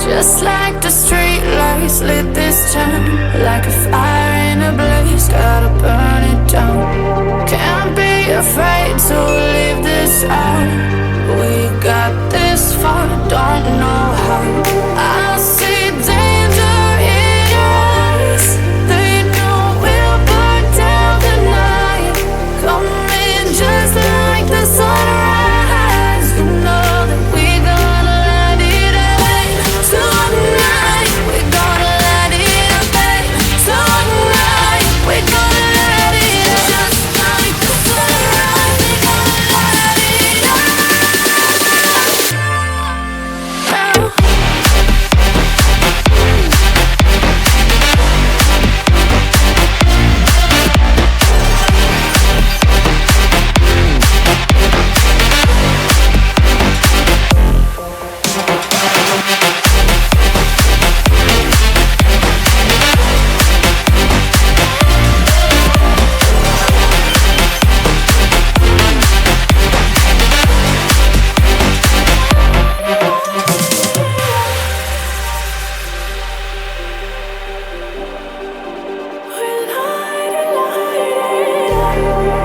Just like the street lights lit this town, like a fire in a blaze, gotta burn it down. Can't be afraid to leave this out. We got this far, don't know how. I see danger in your eyes. They know we'll burn down the night. Coming just like the sunrise. You know that we gonna let it rain. Tonight we gonna let it rain. Tonight we gonna let it rain. Just like the sunrise, we gonna let it rain.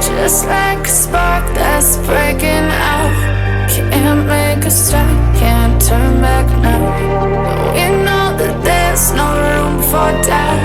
Just like a spark that's breaking out. Can't make a stop, can't turn back now. We know that there's no room for doubt.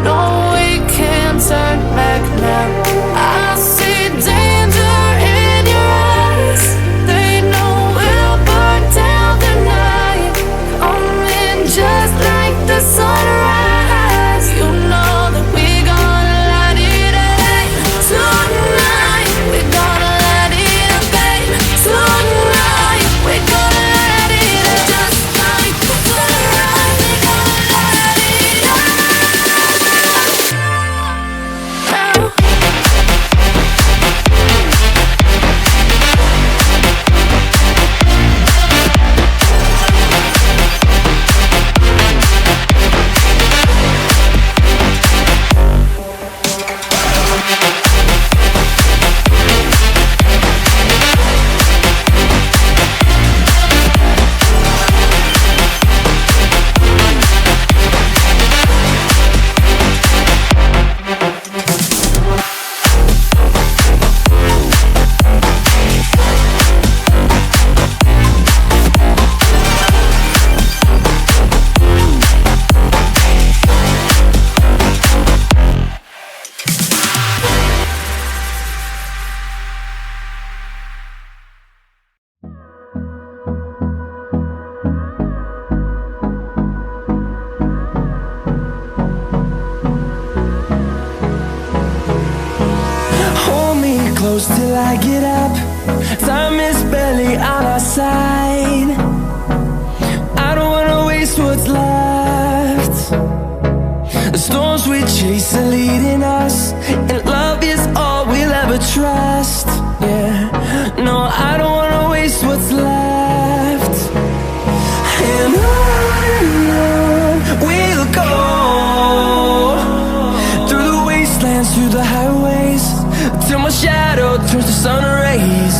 No, we can't turn back now. I see danger in your eyes. They know we'll burn down the night. Coming just like the sunrise. You know that we gonna let it rain. Tonight we gonna let it rain. Tonight we gonna let it rain. Just like the sunrise, we gonna let it rain. Hold me close till I get up. Time is barely on our side. I don't wanna waste what's left. The storms we chase are leading us, and love is all we'll ever trust. Yeah, no, I don't wanna waste what's left. And on we'll go, through the wastelands, through the highways, till my shadow turns to sun rays.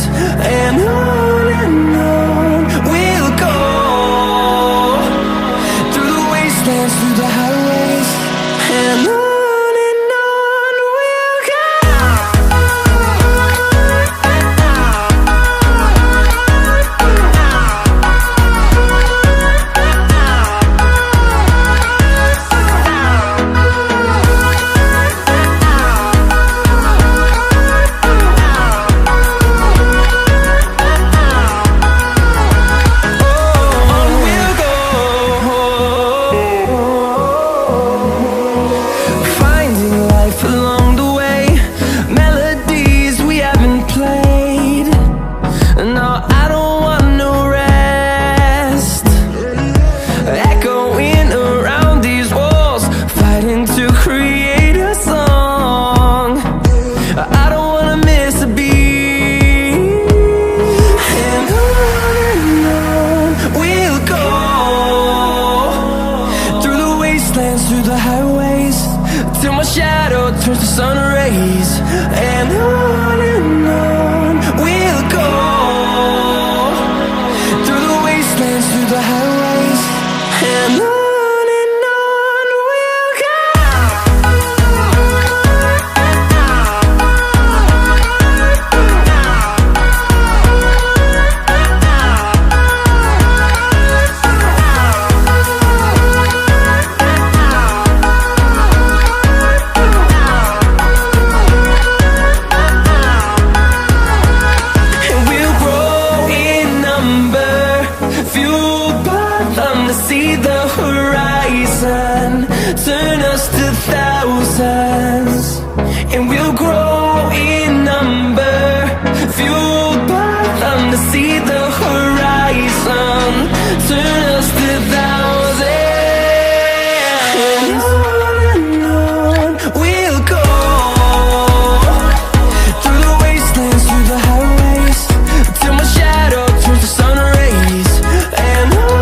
And on we'll go, through the wastelands, through the highways, and on we'll go. Turns to sun rays, and on we'll go, through the wastelands, through the highways. see the horizon, turn us to thousands, and we'll grow in number, fueled by them. To see the horizon, turn us to thousands, and on we'll go, through the wastelands, through the highways, till my shadow turns to sun rays. And on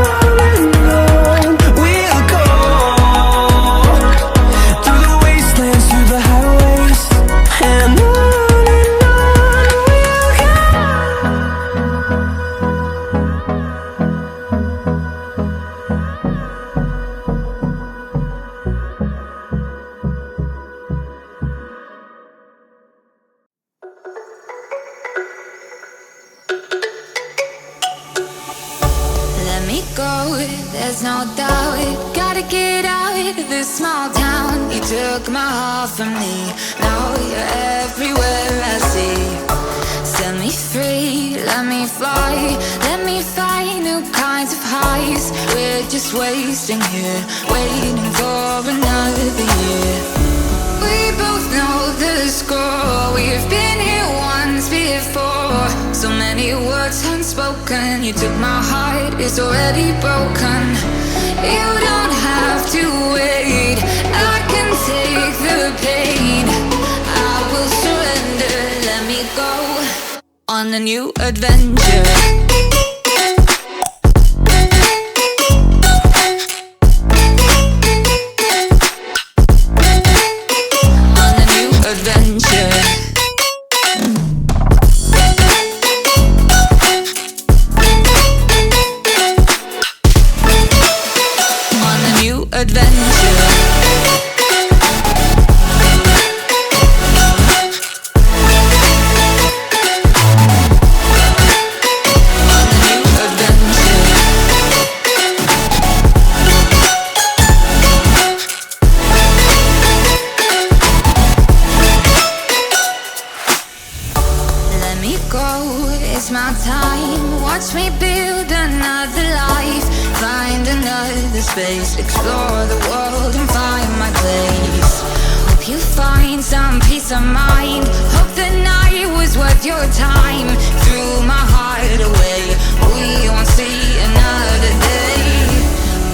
we'll go, through the wastelands, through the highways, and on we'll go. Let me go, there's no doubt. Gotta get out of this small town. You took my heart from me, now you're everywhere I see. Set me free, let me fly, let me find new kinds of highs. We're just wasting here, waiting for another year. We both know the score, we've been here once before. So many words unspoken, you took my heart, it's already broken. You don't have to wait, I can take the pain. I will surrender, let me go on a new adventure. It's my time, watch me build another life, find another space, explore the world and find my place. Hope you find some peace of mind, hope the night was worth your time. Threw my heart away, we won't see another day.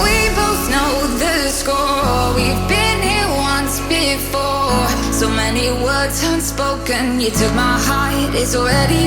We both know the score, we've been here once before. So many words unspoken, you took my heart, it's already